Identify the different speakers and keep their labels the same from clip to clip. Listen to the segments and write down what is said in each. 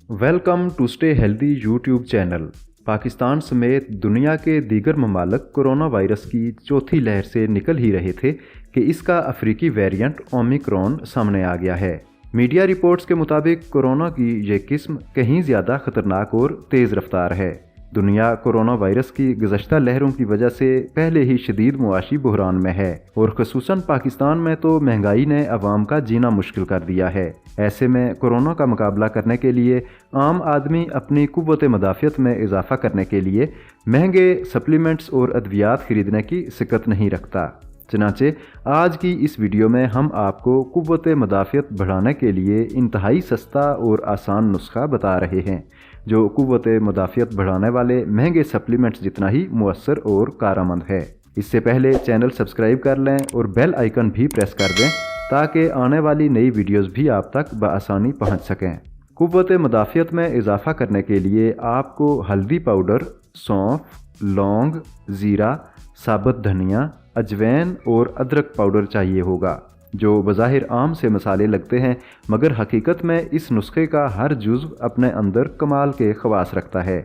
Speaker 1: Welcome to stay healthy YouTube channel. Pakistan समेत दुनिया के दीगर ममालिक कोरोना वायरस की चौथी लहर से निकल ही रहे थे कि इसका अफ्रीकी वेरिएंट ओमिक्रॉन सामने आ गया है। मीडिया रिपोर्ट्स के मुताबिक कोरोना की ये किस्म कहीं ज़्यादा ख़तरनाक और तेज़ रफ्तार है। दुनिया कोरोना वायरस की गुज़श्ता लहरों की वजह से पहले ही शदीद मुआशी बहरान में है और ख़ुसूसन पाकिस्तान में तो महंगाई ने अवाम का जीना मुश्किल कर दिया है। ऐसे में कोरोना का मुकाबला करने के लिए आम आदमी अपनी कुव्वत मदाफ़ियत में इजाफ़ा करने के लिए महंगे सप्लीमेंट्स और अद्वियात ख़रीदने की सिकत नहीं रखता। चनाचे आज की इस वीडियो में हम आपको कुव्वत मदाफ़ियत बढ़ाने के लिए इंतहाई सस्ता और आसान नुस्खा बता रहे हैं जो कुव्वत मदाफ़ियत बढ़ाने वाले महंगे सप्लीमेंट्स जितना ही मुअस्सर और कारआमद है। इससे पहले चैनल सब्सक्राइब कर लें और बेल आइकन भी प्रेस कर दें ताकि आने वाली नई वीडियोस भी आप तक बआसानी पहुंच सकें। कुव्वत मदाफ़ियत में इजाफ़ा करने के लिए आपको हल्दी पाउडर, सौंफ, लौंग, ज़ीरा, साबुत धनिया, अजवैन और अदरक पाउडर चाहिए होगा जो बज़ाहिर आम से मसाले लगते हैं, मगर हकीकत में इस नुस्खे का हर जुज़्व अपने अंदर कमाल के ख़वास रखता है।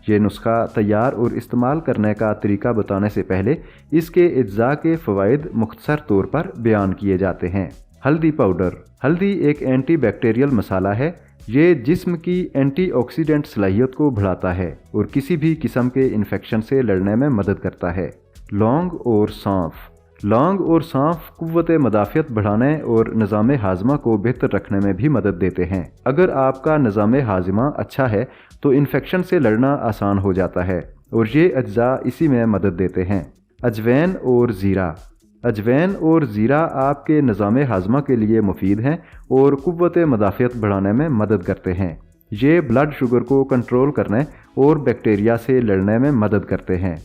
Speaker 1: ये नुस्खा तैयार और इस्तेमाल करने का तरीका बताने से पहले इसके अज्जा के फ़वाइद मुख्तसर तौर पर बयान किए जाते हैं। हल्दी पाउडर। हल्दी एक एंटी बैक्टीरियल मसाला है। ये जिस्म की एंटीऑक्सीडेंट सलाहियत को बढ़ाता है और किसी भी किस्म के इन्फेक्शन से लड़ने में मदद करता है। लौंग और सौंफ। लौंग और सौंफ कुव्वत मदाफ़ियत बढ़ाने और निज़ाम हाज़मा को बेहतर रखने में भी मदद देते हैं। अगर आपका निज़ाम हाज़मा अच्छा है तो इन्फेक्शन से लड़ना आसान हो जाता है और ये अज्जा इसी में मदद देते हैं। अजवैन और ज़ीरा। अजवैन और ज़ीरा आपके निज़ाम हाज़मा के लिए मुफीद हैं और कुव्वत मदाफ़ियत बढ़ाने में मदद करते हैं। ये ब्लड शुगर को कंट्रोल करने और बैक्टीरिया से लड़ने में मदद करते हैं।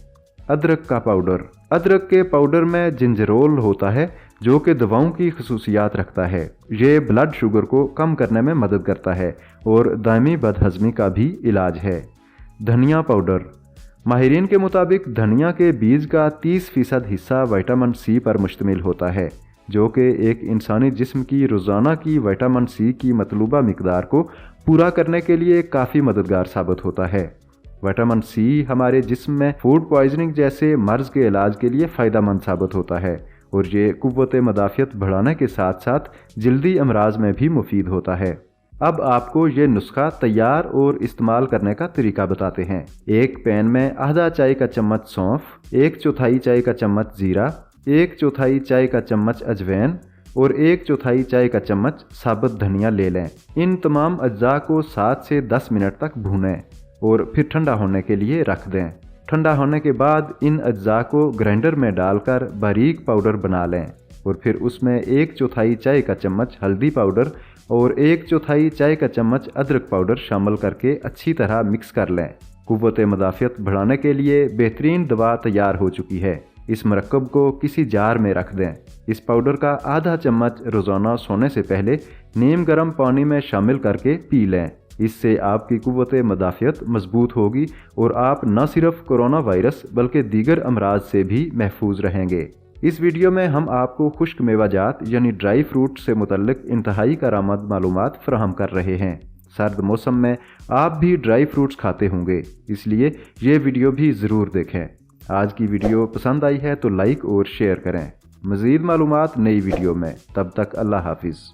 Speaker 1: अदरक का पाउडर। अदरक के पाउडर में जिंजरोल होता है जो कि दवाओं की खसूसियात रखता है। ये ब्लड शुगर को कम करने में मदद करता है और दायमी बदहज़मी का भी इलाज है। धनिया पाउडर। माहिरीन के मुताबिक धनिया के बीज का 30% हिस्सा विटामिन सी पर मुश्तमिल होता है जो कि एक इंसानी जिस्म की रोज़ाना की विटामिन सी की मतलूबा मिकदार को पूरा करने के लिए काफ़ी मददगार साबित होता है। विटामिन सी हमारे जिस्म में फूड पॉइजनिंग जैसे मर्ज़ के इलाज के लिए फ़ायदेमंद साबित होता है और ये कुव्वत मदाफ़ियत बढ़ाने के साथ साथ जल्दी अमराज में भी मुफीद होता है। अब आपको ये नुस्खा तैयार और इस्तेमाल करने का तरीका बताते हैं। एक पैन में आधा चाय का चम्मच सौंफ, 1/4 चाय का चम्मच ज़ीरा, 1/4 चाय का चम्मच अजवैन और 1/4 चाय का चम्मच साबुत धनिया ले लें। इन तमाम अज्जा को 7 से 10 मिनट तक भूनें और फिर ठंडा होने के लिए रख दें। ठंडा होने के बाद इन अज्जा को ग्राइंडर में डालकर बारीक पाउडर बना लें और फिर उसमें 1/4 चाय का चम्मच हल्दी पाउडर और 1/4 चाय का चम्मच अदरक पाउडर शामिल करके अच्छी तरह मिक्स कर लें। कुव्वत मदाफ़ियत बढ़ाने के लिए बेहतरीन दवा तैयार हो चुकी है। इस मरकब को किसी जार में रख दें। इस पाउडर का आधा चम्मच रोज़ाना सोने से पहले नीम गर्म पानी में शामिल करके पी लें। इससे आपकी कुव्वत मदाफ़ियत मजबूत होगी और आप न सिर्फ कोरोना वायरस बल्कि दीगर अमराज से भी महफूज रहेंगे। इस वीडियो में हम आपको खुश्क मेवाजात यानी ड्राई फ्रूट से मुतल्लिक इंतहाई कारआमद मालूमात फराहम कर रहे हैं। सर्द मौसम में आप भी ड्राई फ्रूट्स खाते होंगे, इसलिए ये वीडियो भी ज़रूर देखें। आज की वीडियो पसंद आई है तो लाइक और शेयर करें। मज़ीद मालूमात नई वीडियो में। तब तक अल्लाह हाफिज़।